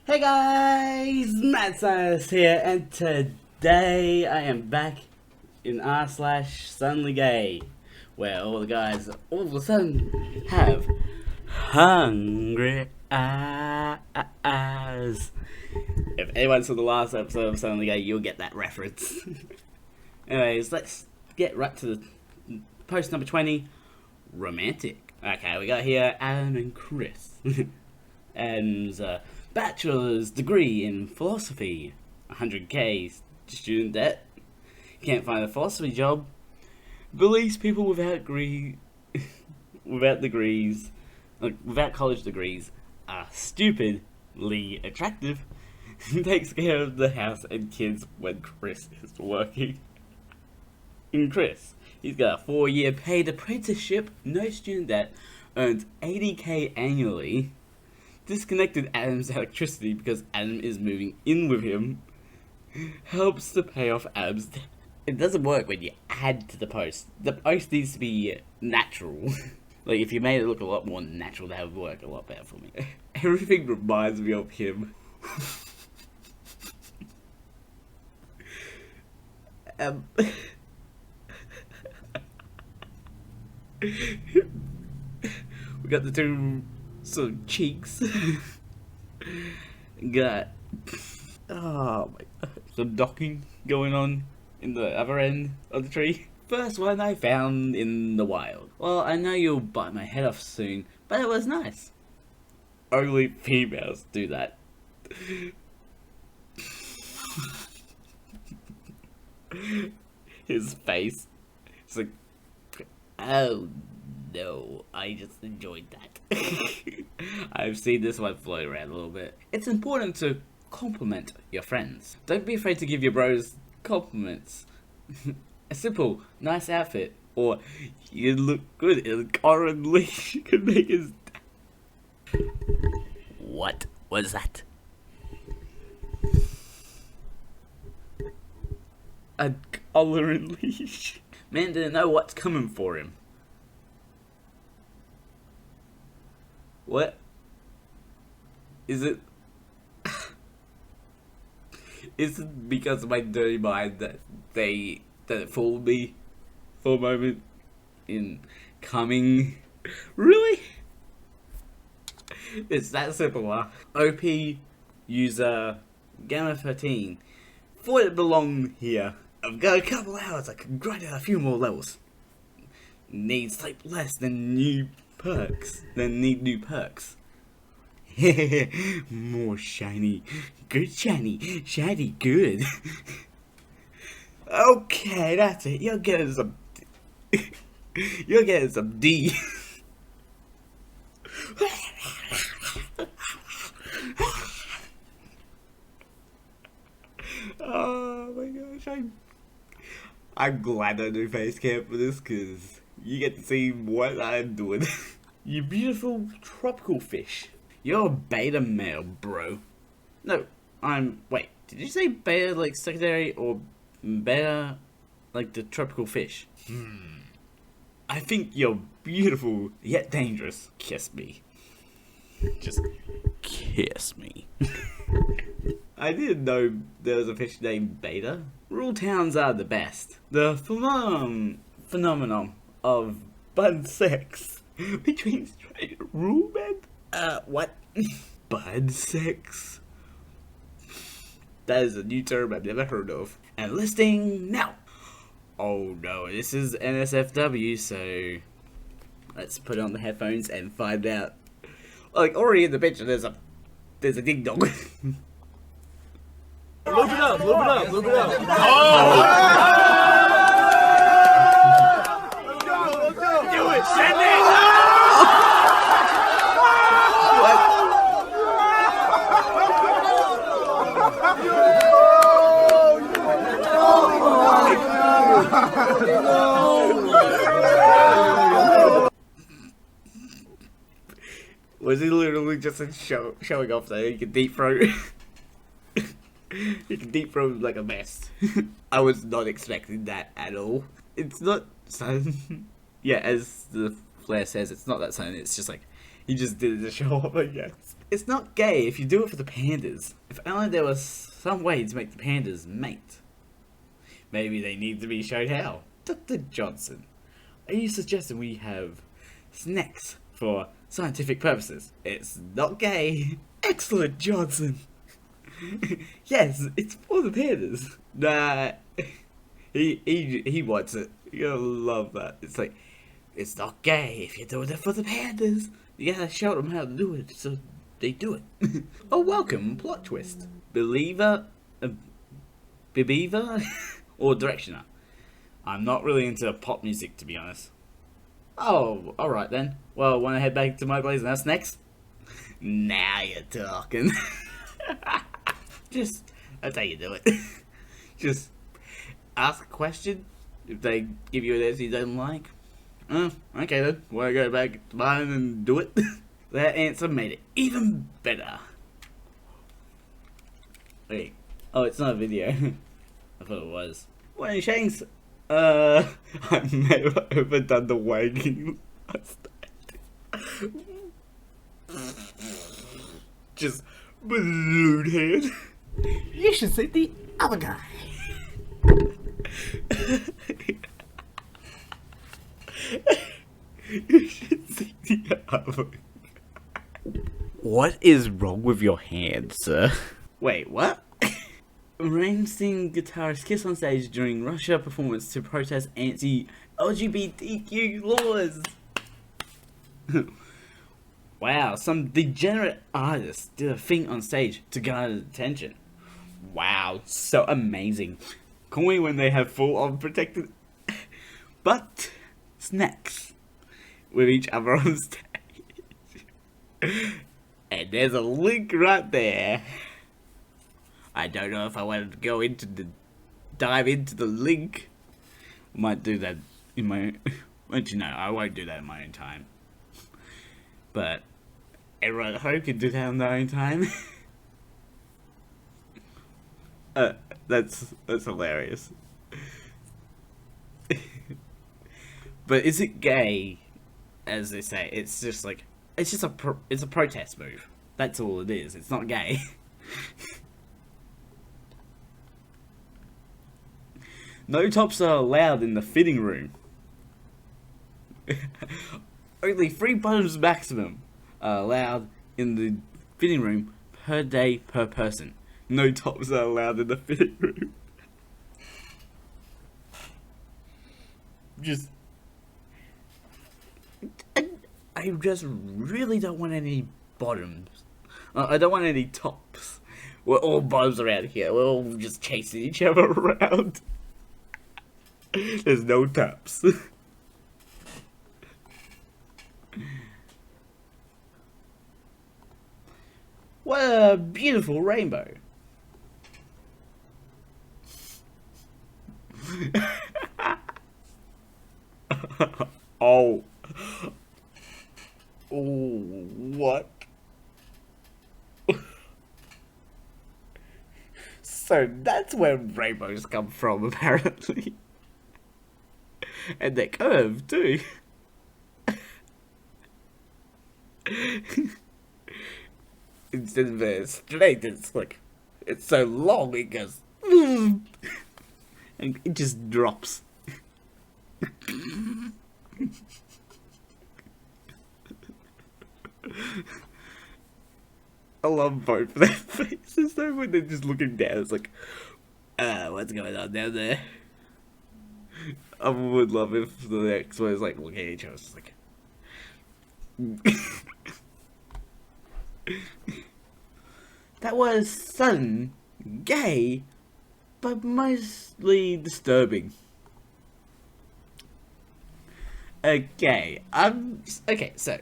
Hey guys, MadScientist here, and today I am back in r/SuddenlyGay, where all the guys all of a sudden have hungry eyes. If anyone saw the last episode of SuddenlyGay, you'll get that reference. Anyways, let's get right to the post number 20, romantic. Okay, we got here Adam and Chris. Adam's bachelor's degree in philosophy, 100k student debt, can't find a philosophy job, believes people without degrees, without college degrees, are stupidly attractive, takes care of the house and kids when Chris is working. In Chris, he's got a 4-year paid apprenticeship, no student debt, earns 80k annually, disconnected Adam's electricity because Adam is moving in with him, helps to pay off Adam's debt. It doesn't work when you add to the post. The post needs to be natural. Like, if you made it look a lot more natural, that would work a lot better for me. Everything reminds me of him. We got the two sort of cheeks. Got some docking going on in the other end of the tree. First one I found in the wild. Well, I know you'll bite my head off soon, but it was nice. Only females do that. His face. It's like, oh no, I just enjoyed that. I've seen this one float around a little bit. It's important to compliment your friends. Don't be afraid to give your bros compliments. A simple, nice outfit, or you look good in currently can make his. What was that? A collar and leash. Man didn't know what's coming for him. What? Is it? Is it because of my dirty mind that it fooled me for a moment in coming? Really? It's that simple, huh? OP user Gamma 13 thought it belonged here. I've got a couple hours, I can grind out a few more levels. Need sleep less than need new perks. More shiny. Good shiny. Shiny good. Okay, that's it. You're getting some You're getting some D. Oh my gosh, I'm glad I do facecam for this, because you get to see what I'm doing. You beautiful tropical fish. You're a beta male, bro. No, wait, did you say beta like secondary, or beta like the tropical fish? I think you're beautiful, yet dangerous. Kiss me. Just kiss me. I didn't know there was a fish named Beta. Rural towns are the best. The phenomenon of bud sex between straight rural men. What? Bud sex? That is a new term I've never heard of. Enlisting now. Oh no, this is NSFW, so let's put on the headphones and find out. Like, already in the picture, there's a ding dong. Loop it up, loop it up, loop it up. Let's go. Do it, send it. Was he literally just showing off that he can deep throat? He can deep throat like a mess. I was not expecting that at all. It's not sudden. Yeah, as the flare says, it's not that sudden. It's just like He just did it to show off, I guess. It's not gay if you do it for the pandas. If only there was some way to make the pandas mate. Maybe they need to be shown how. Dr. Johnson, are you suggesting we have snacks for scientific purposes? It's not gay. Excellent, Johnson. Yes, it's for the pandas. Nah, he wants it. You're gonna love that. It's like, it's not gay if you're doing it for the pandas. You gotta show them how to do it, so they do it. Oh, welcome, plot twist. Believer, Believer, or Directioner. I'm not really into pop music, to be honest. Oh, alright then. Well, wanna head back to my place and that's next? Now you're talking. That's how you do it. Just ask a question. If they give you an answer you don't like, okay then, wanna go back to mine and do it? That answer made it even better. Wait, oh, it's not a video. I thought it was. What in Shanks? I've never overdone the wagging last night. Just balloon head. You should see the other guy. You should see the other guy. What is wrong with your hand, sir? Wait, what? Rain sing guitarist kiss on stage during Russia performance to protest anti-LGBTQ laws. Wow, some degenerate artist did a thing on stage to garner attention. Wow, so amazing. Call me when they have full-on protected butt snacks with each other on stage. And there's a link right there. I don't know if I wanted to go into dive into the link. Might do that in my, but you know, I won't do that in my own time. But everyone at home can do that on their own time. That's hilarious. But is it gay? As they say, it's just like, it's just it's a protest move. That's all it is. It's not gay. No tops are allowed in the fitting room. Only 3 bottoms maximum are allowed in the fitting room per day per person. No tops are allowed in the fitting room. I just really don't want any bottoms. I don't want any tops. We're all bottoms around here. We're all just chasing each other around. There's no tops. What a beautiful rainbow. Oh. Oh, what? So that's where rainbows come from, apparently. And they're curved, too. Instead of straight, it's like, it's so long, it goes, and it just drops. I love both of their faces though, when they're just looking down. It's like, what's going on down there? I would love if the next one is like looking at each other. It's like, that was sudden, gay, but mostly disturbing. Okay, so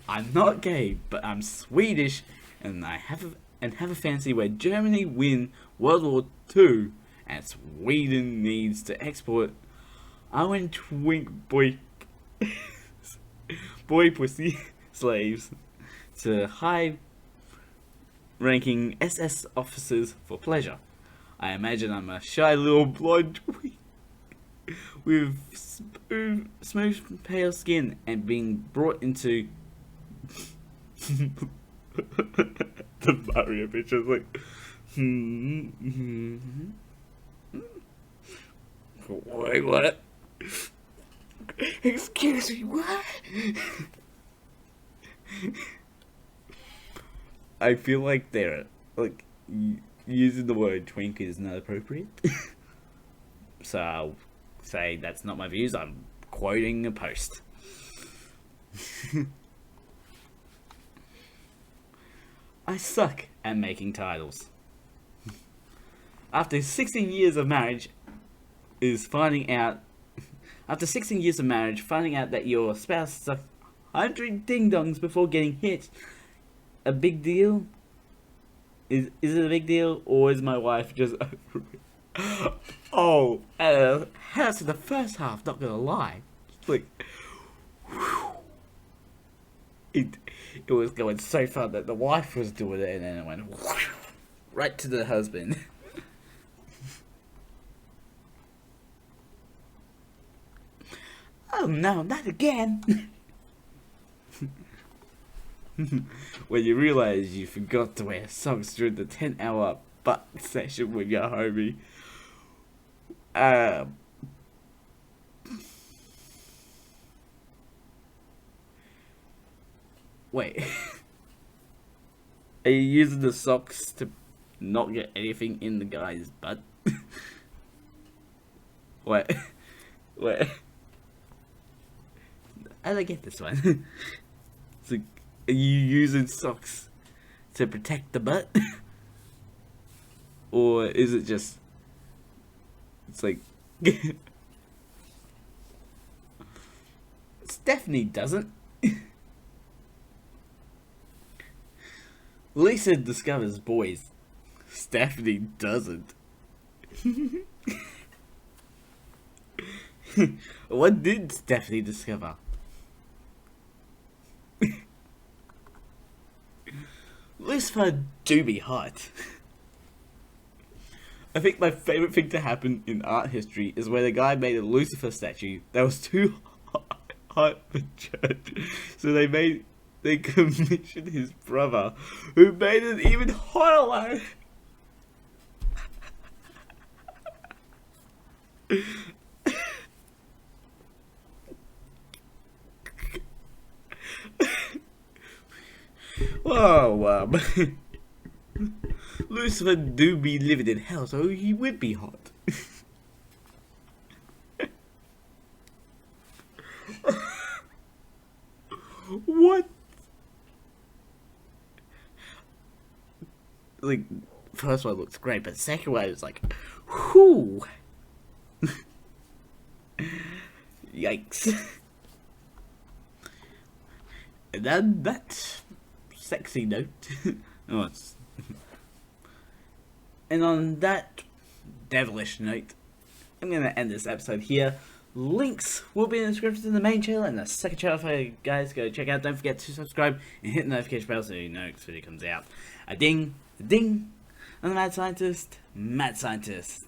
I'm not gay, but I'm Swedish, and I have a fancy where Germany win World War II, and Sweden needs to export our twink boy pussy slaves to high-ranking SS officers for pleasure. I imagine I'm a shy little blonde twink with smooth, pale skin and being brought into The Mario picture is like, Wait, what? Excuse me, what? I feel like they're like using the word twink is not appropriate. So I'll say that's not my views. I'm quoting a post. I suck at making titles. After 16 years of marriage, finding out that your spouse sucked 100 ding-dongs before getting hit, a big deal? Is it a big deal, or is my wife just over it? Oh, that's the first half, not gonna lie. Like, whew. It was going so far that the wife was doing it, and then it went whew, right to the husband. Oh no, not again! When you realize you forgot to wear socks during the 10-hour butt session with your homie. Wait. Are you using the socks to not get anything in the guy's butt? Wait. I don't get this one. So, are you using socks to protect the butt? Or is it just... It's like... Stephanie doesn't. Lisa discovers boys. Stephanie doesn't. What did Stephanie discover? Lucifer do be hot. I think my favourite thing to happen in art history is where the guy made a Lucifer statue that was too hot for church. So they commissioned his brother, who made it even hotter. Whoa, Lucifer do be living in hell, so he would be hot. What? Like, first one looks great, but the second one is like, whoo. Yikes. And then that sexy note. And on that devilish note, I'm going to end this episode here. Links will be in the description in the main channel and the second channel for you guys go check out. Don't forget to subscribe and hit the notification bell so you know next video comes out. A ding, on the Mad Scientist, Mad Scientist.